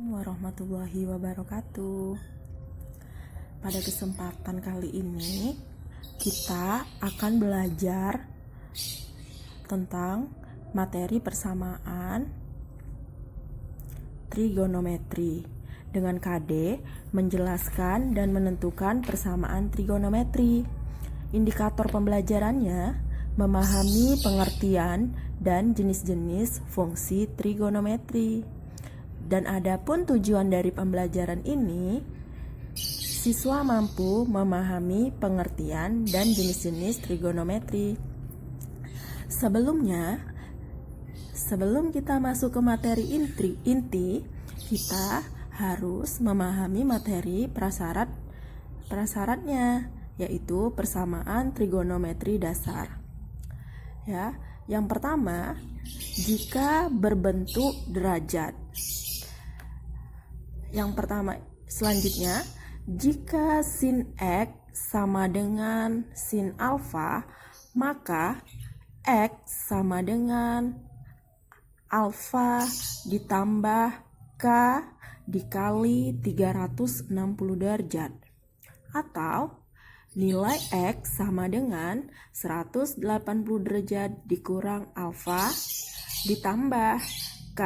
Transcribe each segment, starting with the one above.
Warahmatullahi wabarakatuh. Pada kesempatan kali ini kita akan belajar tentang materi persamaan trigonometri dengan KD menjelaskan dan menentukan persamaan trigonometri. Indikator pembelajarannya memahami pengertian dan jenis-jenis fungsi trigonometri. Dan adapun tujuan dari pembelajaran ini, siswa mampu memahami pengertian dan jenis-jenis trigonometri. Sebelum kita masuk ke materi inti, kita harus memahami materi prasyaratnya, yaitu persamaan trigonometri dasar. Ya, yang pertama, jika berbentuk derajat. Selanjutnya, jika sin X sama dengan sin alfa, maka X sama dengan alfa ditambah K dikali 360 derajat. Atau nilai X sama dengan 180 derajat dikurang alfa ditambah K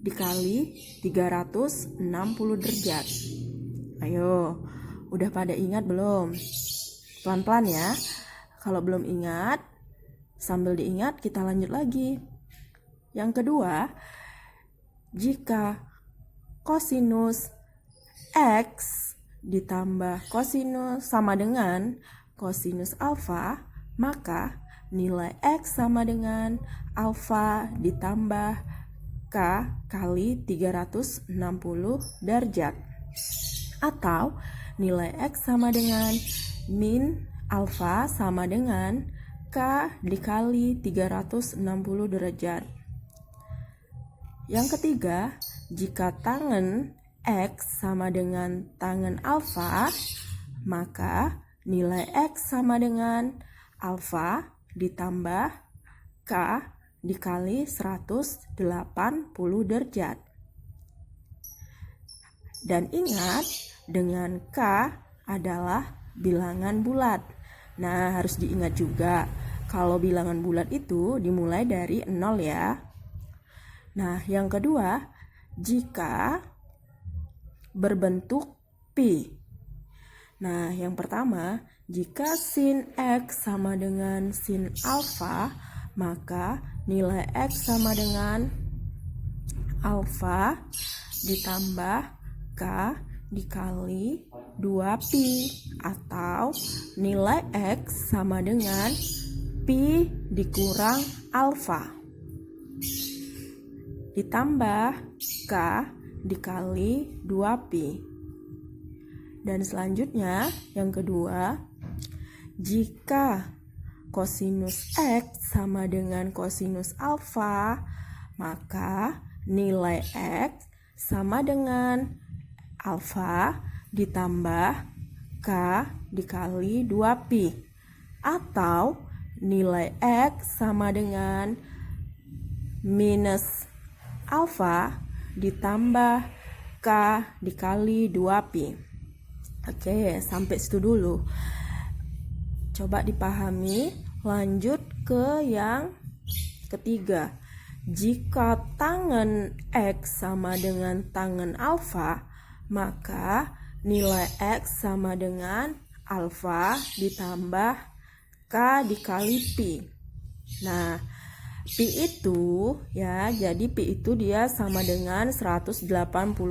dikali 360 derajat. Ayo, udah pada ingat belum? Pelan-pelan ya. Kalau belum ingat, sambil diingat kita lanjut lagi. Yang kedua, jika kosinus X ditambah kosinus sama dengan kosinus alfa, maka nilai X sama dengan alfa ditambah K kali 360 derajat. Atau nilai X sama dengan min alfa sama dengan K dikali 360 derajat. Yang ketiga, jika tangen X sama dengan tangen alfa, maka nilai X sama dengan alfa ditambah K dikali 180 derajat. Dan ingat, dengan K adalah bilangan bulat. Nah, harus diingat juga kalau bilangan bulat itu dimulai dari 0 ya. Nah, yang kedua, jika berbentuk pi. Nah, yang pertama, jika sin X sama dengan sin alfa, maka nilai X sama dengan alfa ditambah K dikali 2pi, atau nilai X sama dengan pi dikurang alfa ditambah K dikali 2pi. Dan selanjutnya, yang kedua, jika kosinus X sama dengan kosinus alfa, maka nilai X sama dengan alfa ditambah K dikali 2pi, atau nilai X sama dengan minus alfa ditambah K dikali 2pi. Oke, sampai situ dulu. Coba dipahami. Lanjut ke yang ketiga. Jika tangen X sama dengan tangen alfa, maka nilai X sama dengan alfa ditambah K dikali pi. Nah, pi itu ya, jadi pi itu dia sama dengan 180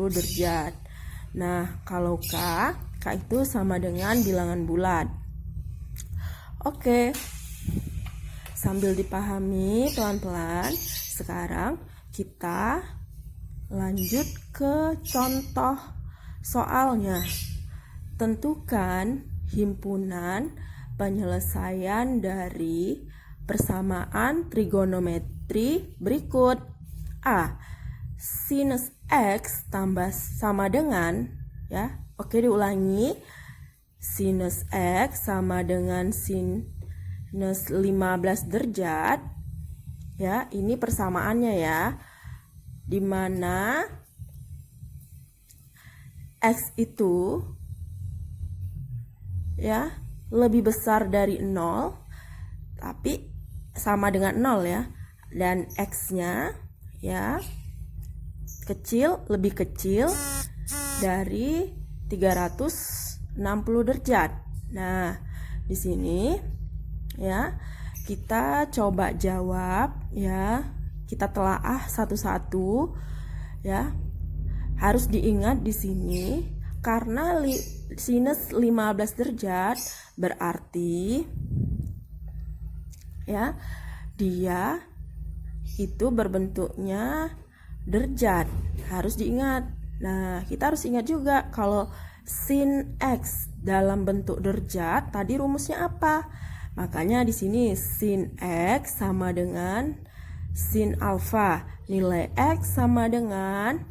derajat. Nah, kalau K itu sama dengan bilangan bulat. Oke, sambil dipahami pelan-pelan, sekarang kita lanjut ke contoh soalnya. Tentukan himpunan penyelesaian dari persamaan trigonometri berikut. A. Sinus X tambah sama dengan, ya. Oke, diulangi. sinus X sama dengan sinus 15 derajat. Ya, ini persamaannya ya. Dimana X itu ya lebih besar dari 0, tapi sama dengan 0 ya. Dan X-nya ya lebih kecil dari 360 derajat. Nah, di sini ya kita coba jawab ya. Kita telaah satu-satu ya. Harus diingat di sini karena sinus 15 derajat berarti ya dia itu berbentuknya derajat. Harus diingat. Nah, kita harus ingat juga kalau sin X dalam bentuk derajat, tadi rumusnya apa? Makanya di sini sin X sama dengan sin alfa. Nilai X sama dengan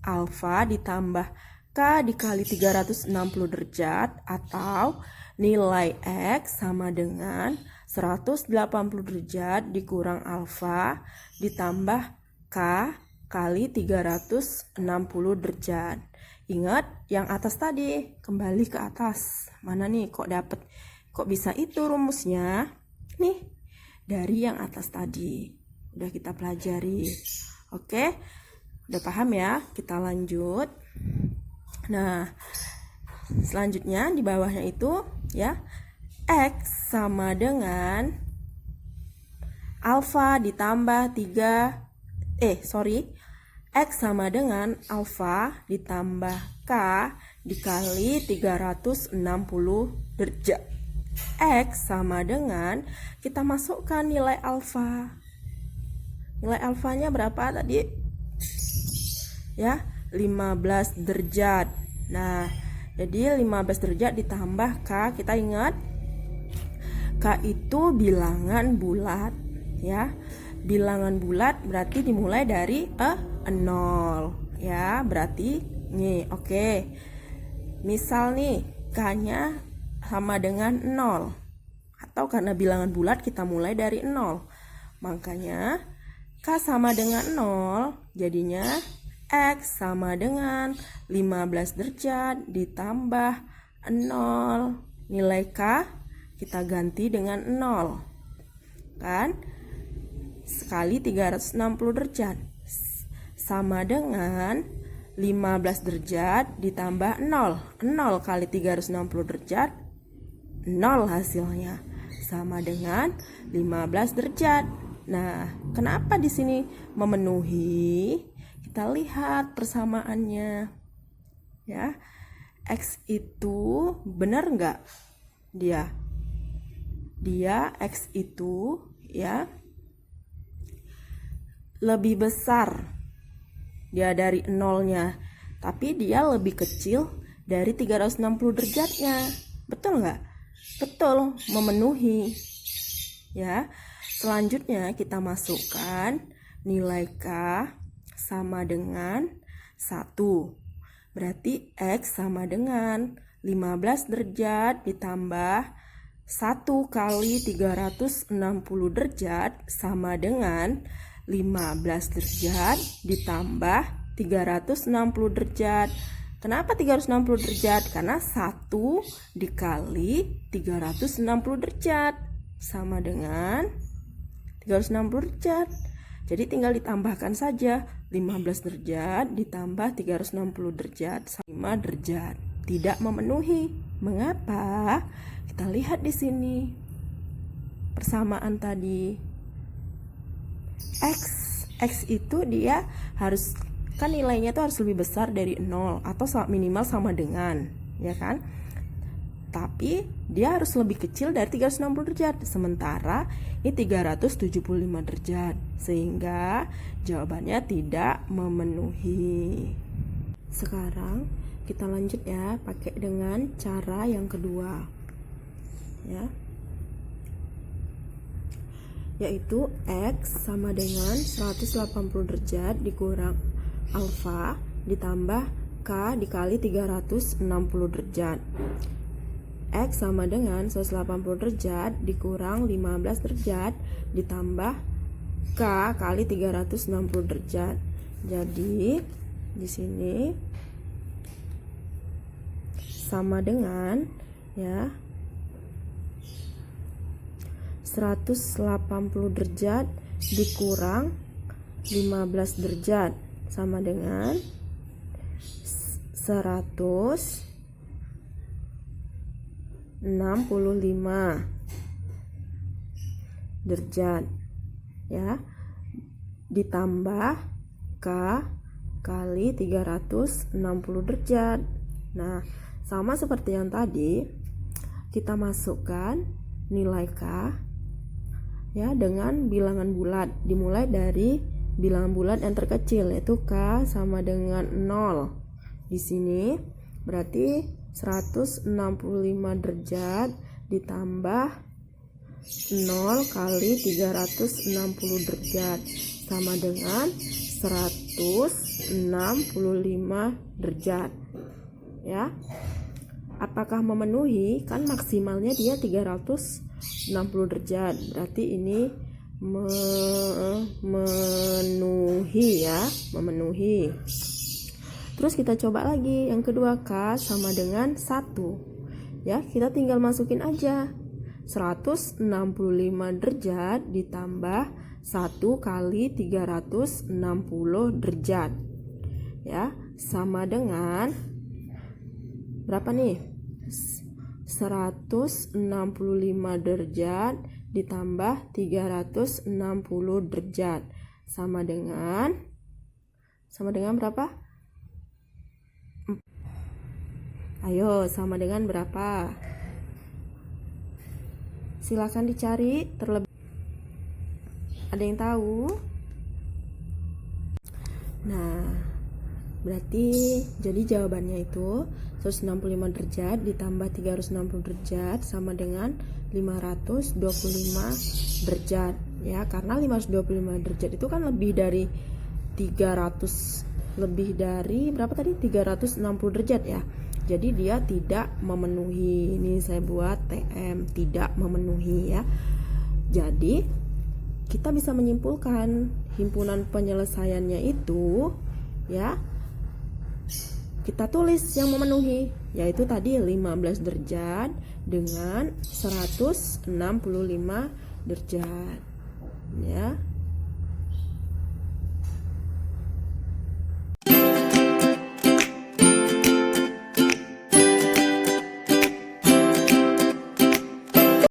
alfa ditambah K dikali 360 derajat, atau nilai X sama dengan 180 derajat dikurang alfa ditambah K kali 360 derajat. Ingat yang atas tadi, kembali ke atas. Mana nih kok bisa itu rumusnya? Nih, dari yang atas tadi. Udah kita pelajari. Oke, udah paham ya? Kita lanjut. Nah, selanjutnya di bawahnya itu ya, X sama dengan alfa ditambah X sama dengan alfa ditambah K dikali 360 derajat. X sama dengan, kita masukkan nilai alfa. Nilai alfanya berapa tadi? Ya, 15 derajat. Nah, jadi 15 derajat ditambah K, kita ingat K itu bilangan bulat ya. Bilangan bulat berarti dimulai dari 0 ya, berarti nih oke. Misal nih K-nya sama dengan 0, atau karena bilangan bulat kita mulai dari 0, makanya K sama dengan 0, jadinya X sama dengan 15 derajat ditambah 0. Nilai K kita ganti dengan 0 kan, sekali 360 derajat sama dengan 15 derajat ditambah 0. 0 kali 360 derajat 0 hasilnya, sama dengan 15 derajat. Nah, kenapa di sini memenuhi? Kita lihat persamaannya ya. X itu benar nggak? Dia X itu ya lebih besar dia dari 0-nya, tapi dia lebih kecil dari 360 derajatnya. Betul nggak? Betul, memenuhi ya. Selanjutnya kita masukkan nilai K sama dengan 1. Berarti X sama dengan 15 derajat ditambah 1 kali 360 derajat sama dengan 15 derajat ditambah 360 derajat. Kenapa 360 derajat? Karena 1 dikali 360 derajat sama dengan 360 derajat. Jadi tinggal ditambahkan saja 15 derajat ditambah 360 derajat sama 5 derajat. Tidak memenuhi. Mengapa? Kita lihat di sini persamaan tadi. X itu dia harus, kan nilainya tuh harus lebih besar dari 0 atau minimal sama dengan, ya kan? Tapi dia harus lebih kecil dari 360 derajat. Sementara ini 375 derajat. Sehingga jawabannya tidak memenuhi. Sekarang kita lanjut ya, pakai dengan cara yang kedua. Ya. Yaitu X sama dengan 180 derajat dikurang alfa ditambah K dikali 360 derajat. X sama dengan 180 derajat dikurang 15 derajat ditambah K kali 360 derajat. Jadi di sini sama dengan ya 180 derajat dikurang 15 derajat sama dengan 165 derajat ya, ditambah K kali 360 derajat. Nah, sama seperti yang tadi, kita masukkan nilai K ya dengan bilangan bulat, dimulai dari bilangan bulat yang terkecil yaitu K sama dengan 0. Di sini berarti 165 derajat ditambah 0 kali 360 derajat sama dengan 165 derajat ya. Apakah memenuhi? Kan maksimalnya dia 360 derajat, berarti ini memenuhi ya, memenuhi. Terus kita coba lagi yang kedua, K sama dengan 1 ya, kita tinggal masukin aja 165 derajat ditambah 1 kali 360 derajat ya, sama dengan berapa nih? 165 derajat ditambah 360 derajat sama dengan berapa? Ayo, sama dengan berapa? Silakan dicari terlebih. Ada yang tahu? Nah, berarti jadi jawabannya itu 165 derajat ditambah 360 derajat sama dengan 525 derajat ya, karena 525 derajat itu kan lebih dari 300, lebih dari berapa tadi? 360 derajat ya. Jadi dia tidak memenuhi. Ini saya buat TM, tidak memenuhi ya. Jadi kita bisa menyimpulkan himpunan penyelesaiannya itu ya, kita tulis yang memenuhi, yaitu tadi 15 derajat dengan 165 derajat ya.